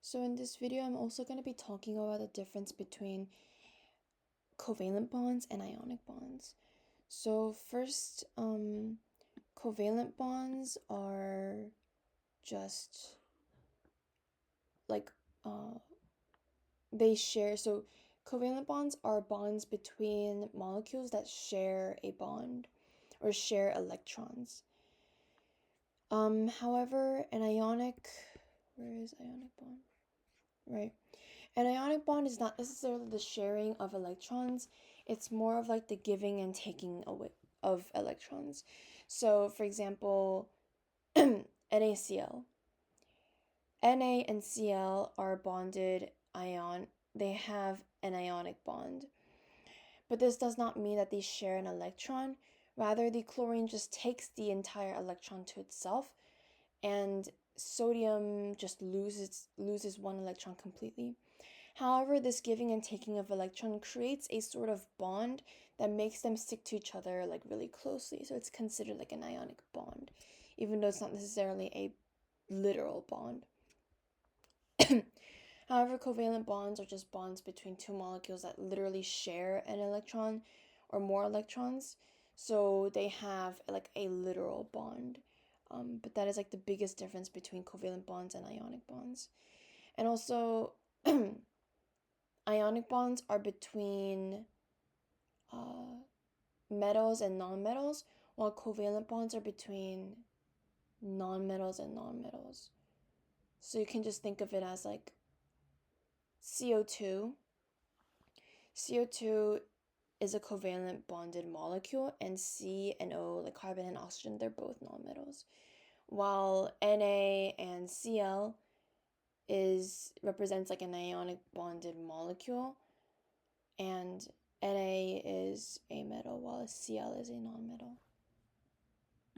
So in this video, I'm also going to be talking about the difference between covalent bonds and ionic bonds. So first, covalent bonds are just like they share. So covalent bonds are bonds between molecules that share a bond or share electrons. However, where is ionic bond? Right. An ionic bond is not necessarily the sharing of electrons, it's more of like the giving and taking away of electrons. So, for example, NaCl. Na and Cl are bonded ion, they have an ionic bond. But this does not mean that they share an electron. Rather, the chlorine just takes the entire electron to itself, and sodium just loses one electron completely. However, this giving and taking of electron creates a sort of bond that makes them stick to each other like really closely. So it's considered like an ionic bond, even though it's not necessarily a literal bond. However, covalent bonds are just bonds between two molecules that literally share an electron or more electrons. So they have like a literal bond. But that is like the biggest difference between covalent bonds and ionic bonds. And also, ionic bonds are between uh, metals and nonmetals, while covalent bonds are between nonmetals and nonmetals. So you can just think of it as like CO2. CO2 is a covalent bonded molecule, and C and O, like carbon and oxygen, they're both nonmetals. While Na and Cl is represents like an ionic bonded molecule, and Na is a metal while Cl is a nonmetal.